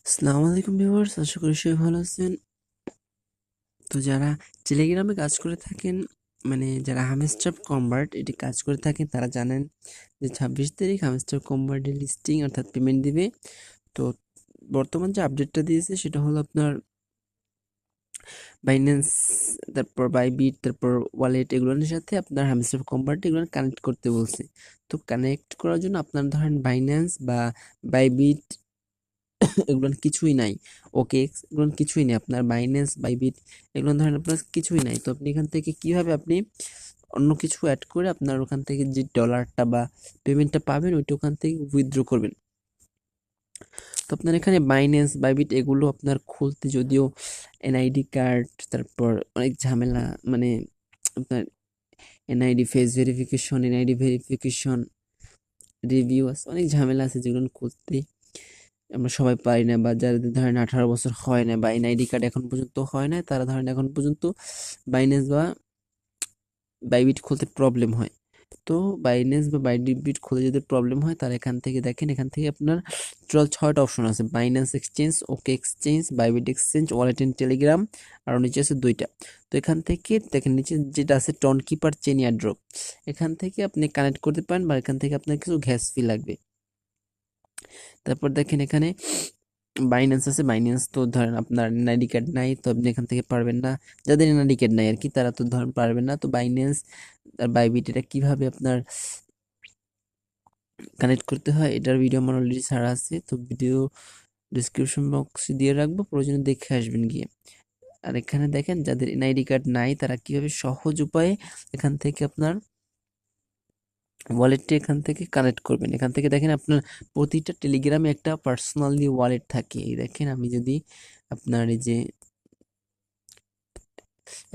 আসসালামু আলাইকুম ভিউয়ার্স, আশা করি সবাই ভালো আছেন। তো যারা টেলিগ্রামে কাজ করে থাকেন, মানে যারা হামস্টার কনভার্ট এটি কাজ করে থাকেন, তারা জানেন যে 26 তারিখ হামস্টার কনভার্টের লিস্টিং অর্থাৎ পেমেন্ট দিবে। তো বর্তমান যে আপডেটটা দিয়েছে সেটা হলো আপনার বাইন্যান্স, তারপর বাইবিট, তারপর ওয়ালেট এগুলোর সাথে আপনার হামস্টার কনভার্ট এগুলো কানেক্ট করতে বলছে। তো কানেক্ট করার জন্য আপনার ধরেন বাইন্যান্স বা বাইবিট এগুলো কিছুই নাই। ওকেএক্স এগুলো কিছুই নেই, আপনার বাইন্যান্স বাইবিট এগুলো ধরেন আপনার কিছুই নাই। তো আপনি এখান থেকে কিভাবে আপনি অন্য কিছু অ্যাড করে আপনার ওখান থেকে যে ডলারটা বা পেমেন্টটা পাবেন ওইটা ওখান থেকে উইথড্র করবেন। তো আপনার এখানে বাইন্যান্স বাইবিট এগুলো আপনার খুলতে যদিও এনআইডি কার্ড, তারপর অনেক ঝামেলা, মানে আপনার NID face verification, NID verification, review আছে, অনেক ঝামেলা আছে যেগুলো খুলতে আমরা সবাই পারি না, বা যাদের ধরেন 18 বছর হয় না বা এনআইডি কার্ড এখন পর্যন্ত হয় না, তারা ধরেন এখন পর্যন্ত বাইন্যান্স বা বাইবিট খুলতে প্রবলেম হয়। তো বাইন্যান্স বা বাইবিট খুলে যদি প্রবলেম হয়, তাহলে এখান থেকে দেখেন, এখান থেকে আপনার টোটাল 6টা অপশন আছে: Binance exchange, OK exchange, Bybit exchange, wallet and Telegram, আর নিচে আছে 2টা। তো এখান থেকে দেখেন নিচে যেটা আছে টন কিপার চেন এয়ারড্রপ, এখান থেকে আপনি কানেক্ট করতে পারেন, বা এখান থেকে আপনার কিছু গ্যাস ফি লাগবে। তারপর দেখেন এখানে বাইন্যান্স আছে। বাইন্যান্স তো ধরেন আপনার এনআইডি কার্ড নাই, তো আপনি এখান থেকে পারবেন না। যাদের এনআইডি কার্ড নাই আর কি, তারা তো ধরেন পারবেন না। তো বাইন্যান্স আর বাইবিট এটা কিভাবে আপনার কানেক্ট করতে হয় এটার ভিডিও আমার অলরেডি ছাড়া আছে, তো ভিডিও ডিসক্রিপশন বক্সে দিয়ে রাখবো, প্রয়োজনে দেখে আসবেন গিয়ে। আর এখানে দেখেন যাদের এনআইডি কার্ড নাই তারা কিভাবে সহজ উপায়ে এখান থেকে আপনার ওয়ালেটটি এখান থেকে কানেক্ট করবেন। এখান থেকে দেখেন আপনার প্রতিটা টেলিগ্রামে একটা পার্সোনালি ওয়ালেট থাকে। এই দেখেন, আমি যদি আপনার এই যে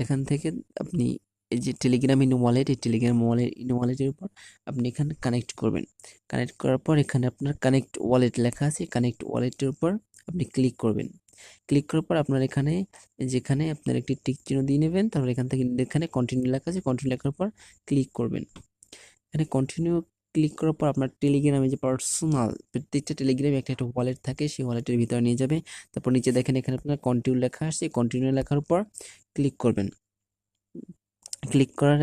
এখান থেকে আপনি এই যে টেলিগ্রাম ইন ওয়ালেট, এই টেলিগ্রাম ওয়ালেট ইন ওয়ালেটের উপর আপনি এখানে কানেক্ট করবেন। কানেক্ট করার পর এখানে আপনার কানেক্ট ওয়ালেট লেখা আছে, কানেক্ট ওয়ালেটের উপর আপনি ক্লিক করবেন। ক্লিক করার পর আপনার এখানে যেখানে আপনার একটি টিক চিহ্ন দিয়ে নেবেন, তারপর এখান থেকে এখানে কন্টিনিউ লেখা আছে, কন্টিনিউ লেখার পর ক্লিক করবেন। এখানে কন্টিনিউ ক্লিক করার পর আপনার টেলিগ্রামে যে পার্সোনাল, প্রত্যেকটা টেলিগ্রামে একটা একটা ওয়ালেট থাকে, সেই ওয়ালেটের ভিতরে নিয়ে যাবে। তারপর নিচে দেখেন এখানে আপনার কন্টিনিউ লেখা আসছে, কন্টিনিউ লেখার উপর ক্লিক করবেন। ক্লিক করার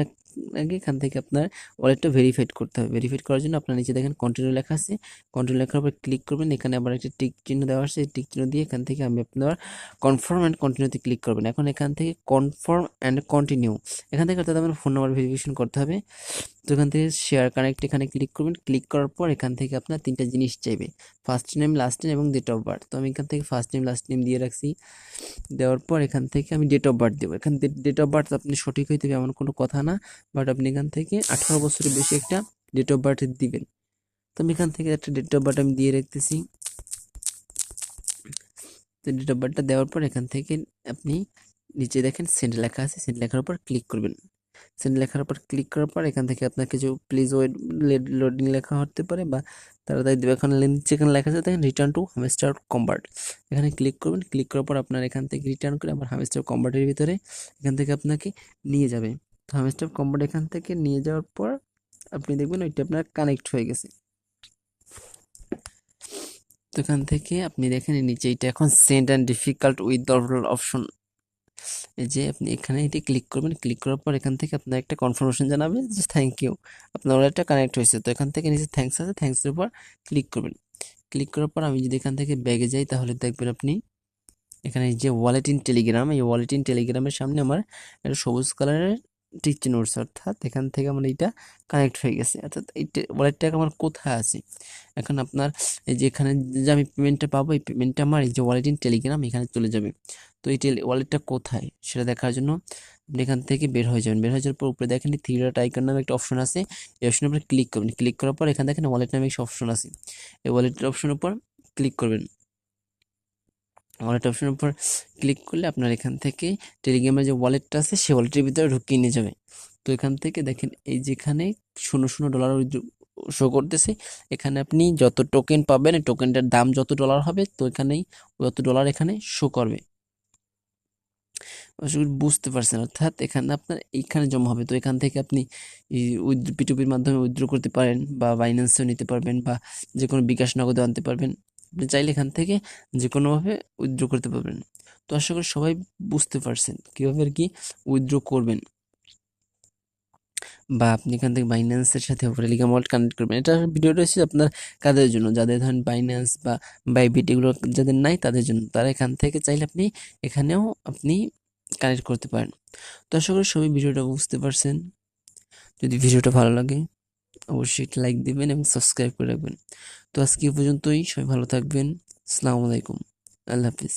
আগে এখান থেকে আপনার ওয়ালেটটা ভেরিফাইড করতে হবে। ভেরিফাইড করার জন্য আপনার নিচে দেখেন কন্টিনিউ লেখা আছে, কন্টিনিউ লেখার উপর ক্লিক করবেন। এখানে আবার একটা টিক চিহ্ন দেওয়া আছে, টিক চিহ্ন দিয়ে এখান থেকে আমি আপনার কনফার্ম অ্যান্ড কন্টিনিউতে ক্লিক করবেন। এখন এখান থেকে কনফার্ম অ্যান্ড কন্টিনিউ, এখান থেকে অর্থাৎ আমার ফোন নাম্বার ভেরিফিকেশন করতে হবে। তো এখান থেকে শেয়ার কানেক্ট এখানে ক্লিক করবেন। ক্লিক করার পর এখান থেকে আপনার 3টা জিনিস চাইবে: ফার্স্ট নেম, লাস্ট নেম এবং ডেট অফ বার্থ। তো আমি এখান থেকে ফার্স্ট নেম লাস্ট নেম দিয়ে রাখছি। দেওয়ার পর এখান থেকে আমি ডেট অফ বার্থ দেবো। এখান থেকে ডেট অফ বার্থ আপনি সঠিক হইতে হবে এমন কোনো কথা না, বাট আপনি এখান থেকে 18 বছরের বেশি একটা ডেট অফ বার্থ দিবেন। তো আমি এখান থেকে একটা ডেট অফ বার্থ আমি দিয়ে রাখতেছি। তো ডেট অফ বার্থটা দেওয়ার পর এখান থেকে আপনি নিচে দেখেন সেন্ড লেখা আছে, সেন্ড লেখার উপর ক্লিক করবেন। সেন্ড লেখার উপর ক্লিক করার পর এখান থেকে আপনার কিছু প্লিজ ওয়েট লোডিং লেখা হতে পারে, বা তাড়াতাড়ি দেবে। এখন যেখানে লেখা আছে দেখেন রিটার্ন টু হামস্টার কনভার্ট, এখানে ক্লিক করবেন। ক্লিক করার পর আপনার এখান থেকে রিটার্ন করে আবার হামস্টার কনভার্টের ভিতরে এখান থেকে আপনাকে নিয়ে যাবে। তো হামস্টার কনভার্ট এখান থেকে নিয়ে যাওয়ার পর আপনি দেখবেন ওইটা আপনার কানেক্ট হয়ে গেছে। তো এখান থেকে আপনি দেখেন নিচে এটা এখন send and difficult withdrawal option, এই যে আপনি এখানে এটি ক্লিক করবেন। ক্লিক করার পর এখান থেকে আপনার একটা কনফার্মেশন জানাবে যে থ্যাংক ইউ, আপনার ওয়ালেটটা কানেক্ট হয়েছে। তো এখান থেকে নিচে থ্যাঙ্কস আছে, থ্যাঙ্কসের উপর ক্লিক করবেন। ক্লিক করার পর আমি যদি এখান থেকে ব্যাগে যাই, তাহলে দেখবেন আপনি এখানে যে ওয়ালেট ইন টেলিগ্রাম, এই ওয়ালেট ইন টেলিগ্রামের সামনে আমার একটা সবুজ কালারের টিক চিহ্ন উঠছে, অর্থাৎ এখান থেকে আমার এইটা কানেক্ট হয়ে গেছে। অর্থাৎ এই ওয়ালেটটা আমার কোথায় আছে, এখন আপনার এই যে এখানে যে আমি পেমেন্টটা পাবো, এই পেমেন্টটা আমার এই যে ওয়ালেট ইন টেলিগ্রাম এখানে চলে যাবে। তো এই ওয়ালেটটা কোথায় সেটা দেখার জন্য আপনি এখান থেকে বের হয়ে যাবেন। বের হয়ে যাওয়ার পর উপরে দেখেন থ্রি ডট আইকন নামে একটা অপশন আছে, এই অপশনের উপর ক্লিক করবেন। ক্লিক করার পর এখানে দেখেন ওয়ালেট নামে একটা অপশন আছে, এই ওয়ালেটের অপশনের উপর ক্লিক করবেন। ওয়ালেট অপশনের উপর ক্লিক করলে আপনার এখান থেকে টেলিগ্রামের যে ওয়ালেটটা আছে সেই ওয়ালেটের ভিতরে ঢুকিয়ে নিয়ে যাবে। তো এখান থেকে দেখেন এই যেখানে $0.00 শো করতেছে, এখানে আপনি যত টোকেন পাবেন এই টোকেনটার দাম যত ডলার হবে, তো এখানেই যত ডলার এখানে শো করবে। আশা করি বুঝতে পারছেন, অর্থাৎ এখানে আপনার এইখানে জমা হবে। তো এখান থেকে আপনি পিটুপির মাধ্যমে উইথড্র করতে পারেন, বা বাইন্যান্সেও নিতে পারবেন, বা যে কোনো বিকাশ নগদে আনতে পারবেন। আপনি চাইলে এখান থেকে যে কোনোভাবে উইথড্র করতে পারবেন। তো আশা করি সবাই বুঝতে পারছেন কীভাবে আর কি উইথড্র করবেন, বা আপনি এখান থেকে বাইন্যান্সের সাথে টেলিগ্রাম ওয়ালেট কানেক্ট করবেন। এটা ভিডিওটা হচ্ছে আপনার কাদের জন্য, যাদের ধরেন বাইন্যান্স বা বাইবিট এগুলো যাদের নাই তাদের জন্য। তারা এখান থেকে চাইলে আপনি এখানেও আপনি কানেক্ট করতে পারেন। তো আশা করি সবাই ভিডিওটা বুঝতে পারছেন। যদি ভিডিওটা ভালো লাগে অবশ্যই একটা লাইক দিবেন এবং সাবস্ক্রাইব করে রাখবেন। তো আজকে এই পর্যন্তই, সবাই ভালো থাকবেন। আসসালামু আলাইকুম, আল্লাহ হাফিজ।